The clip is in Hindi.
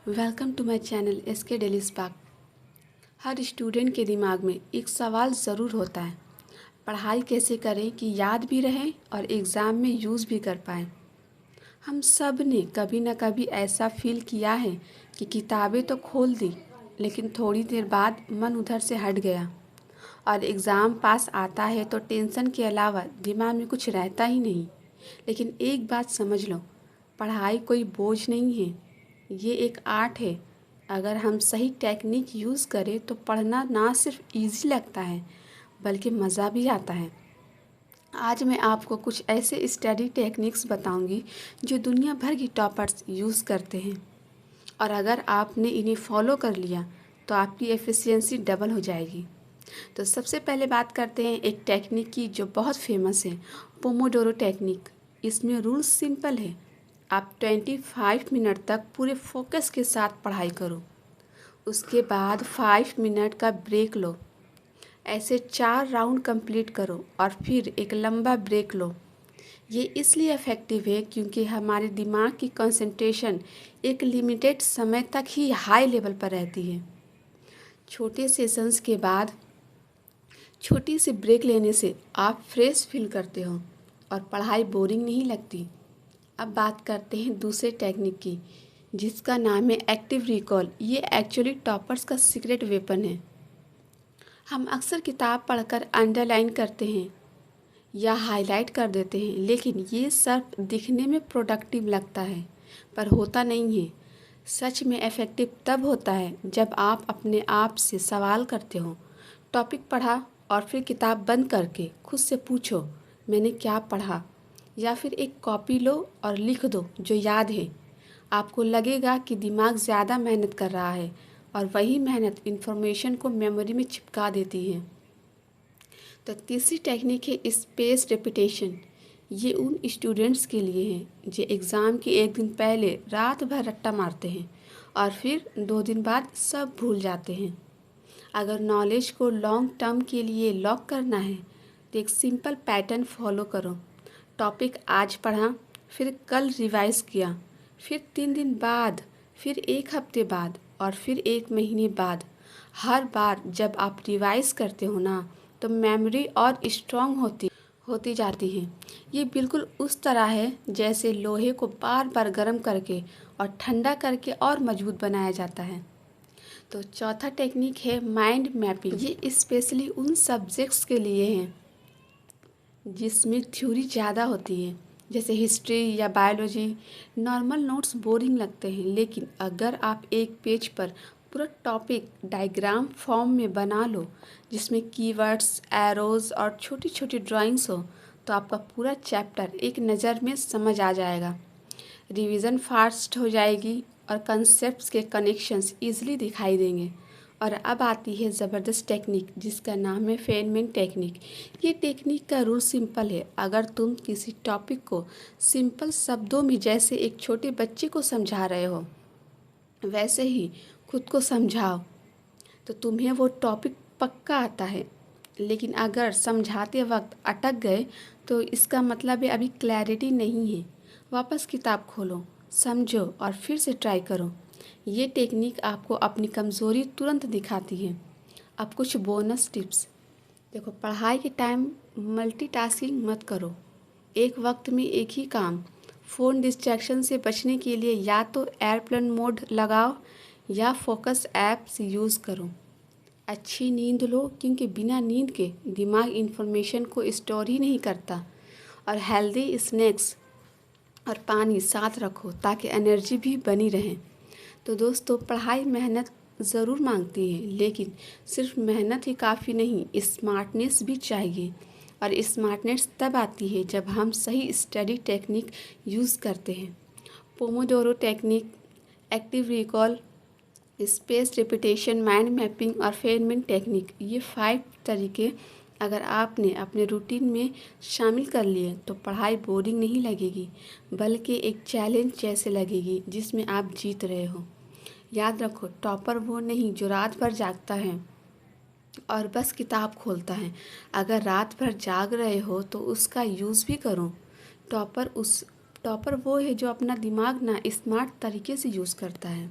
Welcome to my channel SK daily spark. हर स्टूडेंट के दिमाग में एक सवाल ज़रूर होता है, पढ़ाई कैसे करें कि याद भी रहे और एग्ज़ाम में यूज़ भी कर पाएँ। हम सब ने कभी न कभी ऐसा फील किया है कि किताबें तो खोल दी, लेकिन थोड़ी देर बाद मन उधर से हट गया और एग्ज़ाम पास आता है तो टेंशन के अलावा दिमाग में कुछ रहता ही नहीं। लेकिन एक बात समझ लो, पढ़ाई कोई बोझ नहीं है, ये एक आर्ट है। अगर हम सही टेक्निक यूज़ करें तो पढ़ना ना सिर्फ इजी लगता है बल्कि मज़ा भी आता है। आज मैं आपको कुछ ऐसे स्टडी टेक्निक्स बताऊंगी जो दुनिया भर की टॉपर्स यूज़ करते हैं, और अगर आपने इन्हें फॉलो कर लिया तो आपकी एफिशिएंसी डबल हो जाएगी। तो सबसे पहले बात करते हैं एक टेक्निक की जो बहुत फेमस है, पोमोडोरो टेक्निक। इसमें रूल्स सिंपल है, आप 25 मिनट तक पूरे फोकस के साथ पढ़ाई करो, उसके बाद 5 मिनट का ब्रेक लो। ऐसे 4 राउंड कंप्लीट करो और फिर एक लंबा ब्रेक लो। ये इसलिए इफ़ेक्टिव है क्योंकि हमारे दिमाग की कंसंट्रेशन एक लिमिटेड समय तक ही हाई लेवल पर रहती है। छोटे सेशंस के बाद छोटी सी ब्रेक लेने से आप फ्रेश फील करते हो और पढ़ाई बोरिंग नहीं लगती। अब बात करते हैं दूसरे टेक्निक की, जिसका नाम है एक्टिव रिकॉल। ये एक्चुअली टॉपर्स का सीक्रेट वेपन है। हम अक्सर किताब पढ़कर अंडरलाइन करते हैं या हाईलाइट कर देते हैं, लेकिन ये सिर्फ दिखने में प्रोडक्टिव लगता है पर होता नहीं है। सच में इफ़ेक्टिव तब होता है जब आप अपने आप से सवाल करते हो। टॉपिक पढ़ा और फिर किताब बंद करके खुद से पूछो, मैंने क्या पढ़ा, या फिर एक कॉपी लो और लिख दो जो याद है। आपको लगेगा कि दिमाग ज़्यादा मेहनत कर रहा है और वही मेहनत इन्फॉर्मेशन को मेमोरी में चिपका देती है। तो तीसरी टेक्निक है स्पेस रेपिटेशन। ये उन स्टूडेंट्स के लिए है जो एग्ज़ाम के एक दिन पहले रात भर रट्टा मारते हैं और फिर 2 दिन बाद सब भूल जाते हैं। अगर नॉलेज को लॉन्ग टर्म के लिए लॉक करना है तो एक सिंपल पैटर्न फॉलो करो। टॉपिक आज पढ़ा, फिर कल रिवाइज़ किया, फिर 3 दिन बाद, फिर 1 हफ्ते बाद और फिर 1 महीने बाद। हर बार जब आप रिवाइज़ करते हो ना, तो मेमोरी और स्ट्रॉन्ग होती जाती है। ये बिल्कुल उस तरह है जैसे लोहे को बार बार गर्म करके और ठंडा करके और मजबूत बनाया जाता है। तो चौथा टेक्निक है माइंड मैपिंग। ये स्पेशली उन सब्जेक्ट्स के लिए है जिसमें थ्योरी ज़्यादा होती है, जैसे हिस्ट्री या बायोलॉजी। नॉर्मल नोट्स बोरिंग लगते हैं, लेकिन अगर आप एक पेज पर पूरा टॉपिक डायग्राम फॉर्म में बना लो, जिसमें कीवर्ड्स, एरोज़ और छोटी छोटी ड्राइंग्स हो, तो आपका पूरा चैप्टर एक नज़र में समझ आ जाएगा। रिवीजन फास्ट हो जाएगी और कंसेप्ट्स के कनेक्शंस ईजिली दिखाई देंगे। और अब आती है ज़बरदस्त टेक्निक जिसका नाम है फेनमैन टेक्निक। ये टेक्निक का रूल सिंपल है। अगर तुम किसी टॉपिक को सिंपल शब्दों में जैसे एक छोटे बच्चे को समझा रहे हो, वैसे ही खुद को समझाओ तो तुम्हें वो टॉपिक पक्का आता है। लेकिन अगर समझाते वक्त अटक गए तो इसका मतलब है अभी क्लैरिटी नहीं है। वापस किताब खोलो, समझो और फिर से ट्राई करो। ये टेक्निक आपको अपनी कमज़ोरी तुरंत दिखाती है। अब कुछ बोनस टिप्स देखो। पढ़ाई के टाइम मल्टीटास्किंग मत करो, एक वक्त में एक ही काम। फ़ोन डिस्ट्रैक्शन से बचने के लिए या तो एयरप्लेन मोड लगाओ या फोकस ऐप्स यूज़ करो। अच्छी नींद लो, क्योंकि बिना नींद के दिमाग इन्फॉर्मेशन को स्टोर ही नहीं करता। और हेल्दी स्नैक्स और पानी साथ रखो ताकि एनर्जी भी बनी रहे। तो दोस्तों, पढ़ाई मेहनत ज़रूर मांगती है, लेकिन सिर्फ मेहनत ही काफ़ी नहीं, स्मार्टनेस भी चाहिए। और स्मार्टनेस तब आती है जब हम सही स्टडी टेक्निक यूज़ करते हैं। Pomodoro technique, active recall, space repetition, mind mapping और फेनमैन टेक्निक, ये 5 तरीके अगर आपने अपने रूटीन में शामिल कर लिए तो पढ़ाई बोरिंग नहीं लगेगी, बल्कि एक चैलेंज जैसे लगेगी जिसमें आप जीत रहे हो। याद रखो, टॉपर वो नहीं जो रात भर जागता है और बस किताब खोलता है। अगर रात भर जाग रहे हो तो उसका यूज़ भी करो। टॉपर वो है जो अपना दिमाग ना स्मार्ट तरीके से यूज़ करता है।